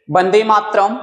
वंदे मातरम।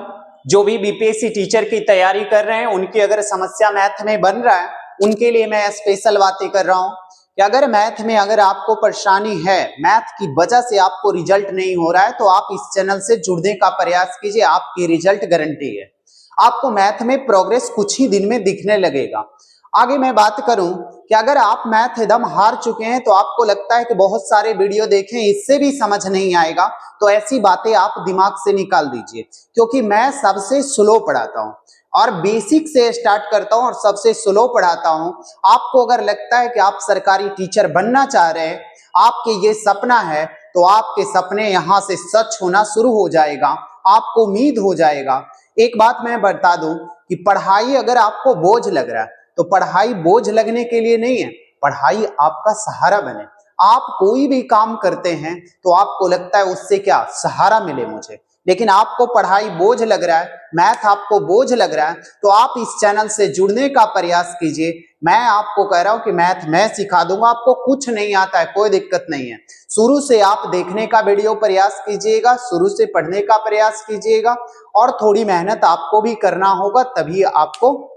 जो भी BPSC teacher की तैयारी कर रहे हैं उनकी अगर समस्या मैथ में बन रहा है उनके लिए मैं स्पेशल बातें कर रहा हूं कि अगर मैथ में अगर आपको परेशानी है, मैथ की वजह से आपको रिजल्ट नहीं हो रहा है, तो आप इस चैनल से जुड़ने का प्रयास कीजिए। आपकी रिजल्ट गारंटी है, आपको मैथ में प्रोग्रेस कुछ ही दिन में दिखने लगेगा। आगे मैं बात करूं कि अगर आप मैथ एकदम हार चुके हैं, तो आपको लगता है कि बहुत सारे वीडियो देखें इससे भी समझ नहीं आएगा, तो ऐसी बातें आप दिमाग से निकाल दीजिए, क्योंकि मैं सबसे स्लो पढ़ाता हूं और बेसिक से स्टार्ट करता हूं और सबसे स्लो पढ़ाता हूं। आपको अगर लगता है कि आप सरकारी टीचर बनना चाह रहे हैं, आपके ये सपना है, तो आपके सपने यहां से सच होना शुरू हो जाएगा, आपको उम्मीद हो जाएगा। एक बात मैं बता दूं कि पढ़ाई अगर आपको बोझ लग रहा है तो पढ़ाई बोझ लगने के लिए नहीं है, पढ़ाई आपका सहारा बने। आप कोई भी काम करते हैं तो आपको लगता है उससे क्या सहारा मिले मुझे, लेकिन आपको पढ़ाई बोझ लग रहा है, मैथ आपको बोझ लग रहा है, तो आप इस चैनल से जुड़ने का प्रयास कीजिए। मैं आपको कह रहा हूं कि मैथ मैं सिखा दूंगा, आपको कुछ नहीं आता है कोई दिक्कत नहीं है। शुरू से आप देखने का वीडियो प्रयास कीजिएगा, शुरू से पढ़ने का प्रयास कीजिएगा और थोड़ी मेहनत आपको भी करना होगा, तभी आपको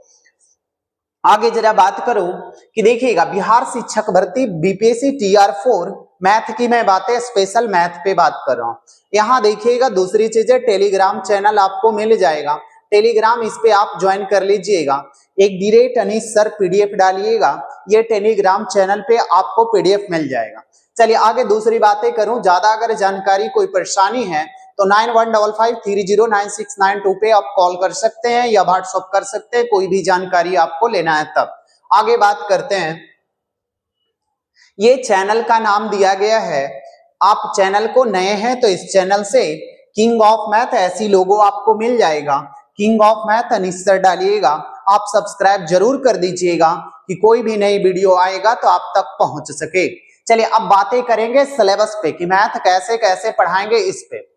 आगे जरा बात करूं कि देखिएगा बिहार शिक्षक भर्ती बीपीएससी TR4 मैथ की मैं बातें स्पेशल मैथ पे बात कर रहा हूं। यहां देखिएगा दूसरी चीज है, टेलीग्राम चैनल आपको मिल जाएगा, टेलीग्राम इस पे आप ज्वाइन कर लीजिएगा। एक डायरेक्ट अनीश सर PDF डालिएगा, ये टेलीग्राम चैनल पे आपको PDF मिल जाएगा। चलिए आगे दूसरी बातें करूं, ज्यादा अगर जानकारी कोई परेशानी है तो 9155309692 पे आप कॉल कर सकते हैं या व्हाट्सएप कर सकते हैं, कोई भी जानकारी आपको लेना है तब। आगे बात करते हैं, ये चैनल का नाम दिया गया है, आप चैनल को नए हैं तो इस चैनल से किंग ऑफ मैथ ऐसी लोगो आपको मिल जाएगा, king of math Anish sir डालिएगा, आप सब्सक्राइब जरूर कर दीजिएगा कि कोई भी नई वीडियो आएगा तो आप तक पहुंच सके। चलिए अब बातें करेंगे सिलेबस पे कि मैथ कैसे कैसे पढ़ाएंगे इस पे।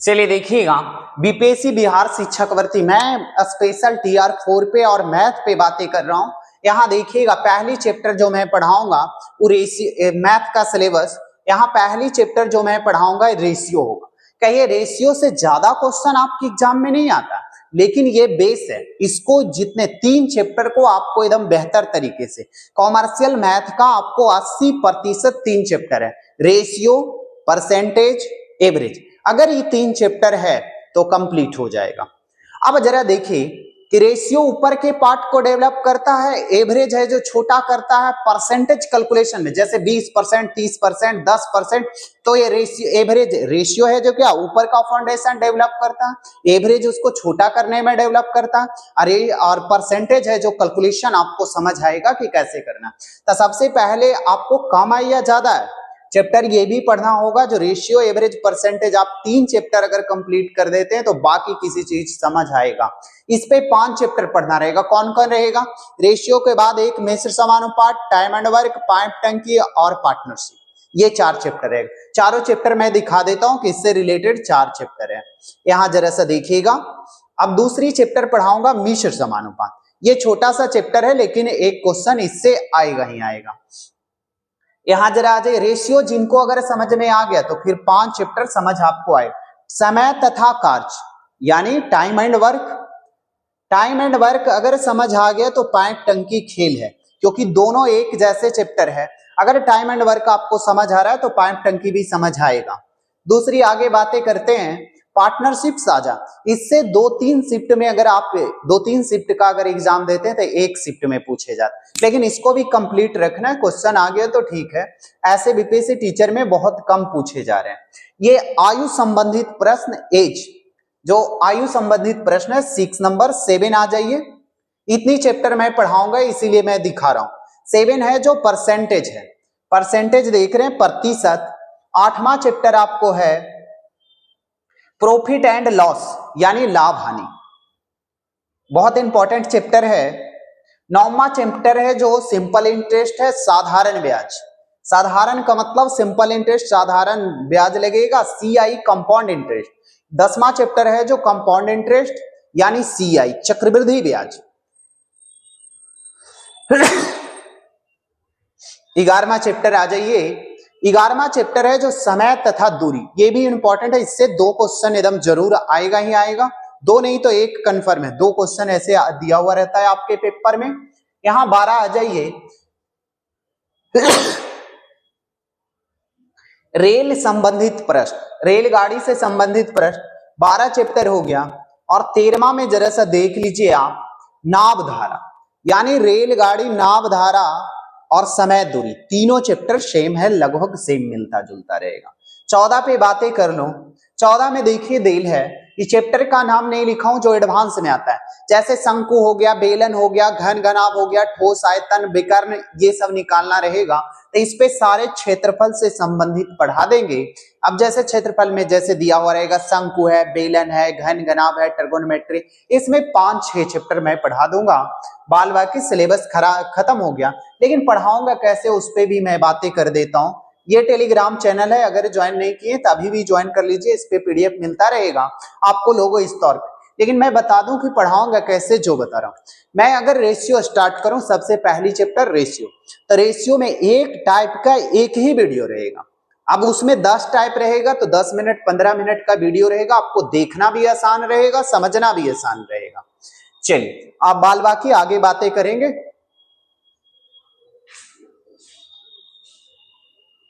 चलिए देखिएगा बीपीएससी बिहार शिक्षक भर्ती मैं स्पेशल TR4 पे और मैथ पे बातें कर रहा हूं। यहां देखिएगा पहली चैप्टर जो मैं पढ़ाऊंगा वो मैथ का सिलेबस, यहां पहली चैप्टर जो मैं पढ़ाऊंगा रेशियो होगा। कहिए रेशियो से ज्यादा क्वेश्चन आपके एग्जाम में नहीं आता, लेकिन ये बेस है, इसको जितने 3 चैप्टर को आपको एकदम बेहतर तरीके से, कॉमर्शियल मैथ का आपको 80% 3 चैप्टर है, रेशियो, परसेंटेज, एवरेज, अगर ये 3 चैप्टर है तो कंप्लीट हो जाएगा। अब जरा देखिए कि रेशियो ऊपर के पार्ट को डेवलप करता है, एवरेज है जो छोटा करता है परसेंटेज कैलकुलेशन में, जैसे 20%, 30%, 10%, तो ये रेशियो एवरेज रेशियो है जो क्या ऊपर का फाउंडेशन डेवलप करता है, एवरेज उसको छोटा करने में डेवलप करता है, अरे और परसेंटेज है जो कैलकुलेशन आपको समझ आएगा कि कैसे करना। तो सबसे पहले आपको कम आई या ज्यादा है चैप्टर ये भी पढ़ना होगा, जो रेशियो, एवरेज, परसेंटेज, आप 3 चैप्टर अगर कंप्लीट कर देते हैं तो बाकी किसी चीज समझ आएगा। इस पे 5 चैप्टर पढ़ना रहेगा। कौन कौन रहेगा? रेशियो के बाद एक मिश्र समानुपात, टाइम एंड वर्क, पाइप टंकी और पार्टनरशिप, ये 4 चैप्टर रहेगा। चारों चैप्टर मैं दिखा देता हूं कि इससे रिलेटेड 4 चैप्टर है। यहां जरा सा देखिएगा। अब दूसरी चैप्टर पढ़ाऊंगा मिश्र समानुपात, ये छोटा सा चैप्टर है लेकिन एक क्वेश्चन इससे आएगा ही आएगा। यहां जरा आ जाए रेशियो, जिनको अगर समझ में आ गया तो फिर 5 चैप्टर समझ आपको आए। समय तथा कार्य यानी time and work, time and work अगर समझ आ गया तो पाइप टंकी खेल है, क्योंकि दोनों एक जैसे चैप्टर है। अगर टाइम एंड वर्क आपको समझ आ रहा है तो पाइप टंकी भी समझ आएगा। दूसरी आगे बातें करते हैं पार्टनरशिप साझा, इससे 2-3 शिफ्ट में, अगर आप 2-3 शिफ्ट का अगर एग्जाम देते हैं तो एक शिफ्ट में पूछे जाते, लेकिन इसको भी कंप्लीट रखना है, क्वेश्चन आ गया तो ठीक है, ऐसे बीपीएससी टीचर में बहुत कम पूछे जा रहे हैं। ये आयु संबंधित प्रश्न, एज, जो आयु संबंधित प्रश्न है 6 नंबर 7 आ जाइए। इतनी चैप्टर मैं पढ़ाऊंगा इसीलिए मैं दिखा रहा हूं। 7 है जो परसेंटेज है, परसेंटेज देख रहे हैं प्रतिशत। 8वां चैप्टर आपको है प्रॉफिट एंड लॉस यानी लाभ हानि, बहुत इंपॉर्टेंट चैप्टर है। 9वां चैप्टर है जो सिंपल इंटरेस्ट है, साधारण ब्याज, साधारण का मतलब सिंपल इंटरेस्ट, साधारण ब्याज लगेगा, CI कंपाउंड इंटरेस्ट। 10वां चैप्टर है जो कंपाउंड इंटरेस्ट यानी CI चक्रवृद्धि ब्याज। 11वां चैप्टर आ जाइए। 11वां चैप्टर है जो समय तथा दूरी, ये भी इंपॉर्टेंट है, इससे 2 क्वेश्चन एकदम जरूर आएगा ही आएगा, 2 नहीं तो 1 कंफर्म है, 2 क्वेश्चन ऐसे दिया हुआ रहता है आपके पेपर में। यहां 12 आ जाइए। रेल संबंधित प्रश्न, रेलगाड़ी से संबंधित प्रश्न 12 चैप्टर हो गया। और 13वां में जरा सा देख लीजिए आप, नाभधारा, यानी रेलगाड़ी, नाभधारा और समय दूरी, तीनों चैप्टर सेम है, लगभग सेम मिलता जुलता रहेगा। 14 पे बातें कर लो। 14 में देखिए देल है, इस चैप्टर का नाम नहीं लिखा हूं जो एडवांस में आता है, जैसे शंकु हो गया, बेलन हो गया, घन घनाभ हो गया, ठोस, आयतन, विकर्ण, ये सब निकालना रहेगा। तो इस पे सारे क्षेत्रफल से संबंधित पढ़ा देंगे। अब जैसे क्षेत्रफल में जैसे दिया हुआ रहेगा, शंकु है, बेलन है, घन घनाभ है, ट्रिगोनोमेट्री, इसमें 5-6 चैप्टर मैं पढ़ा दूंगा। बाल बाकी सिलेबस खत्म हो गया, लेकिन पढ़ाऊंगा कैसे उस पे भी मैं बातें कर देता हूं। ये टेलीग्राम चैनल है, अगर ज्वाइन नहीं किए तो अभी भी ज्वाइन कर लीजिए, इस पे पीडीएफ मिलता रहेगा आपको लोगो इस तौर पे। लेकिन मैं बता दूं कि पढ़ाऊंगा कैसे, जो बता रहा हूं मैं। अगर रेशियो स्टार्ट करूं, सबसे पहली चैप्टर रेशियो, तो रेशियो में एक टाइप का एक ही वीडियो रहेगा। अब उसमें 10 टाइप रहेगा तो 10 मिनट 15 मिनट का वीडियो रहेगा, आपको देखना भी आसान रहेगा, समझना भी आसान रहेगा। चलिए आप बाल बाकी आगे बातें करेंगे।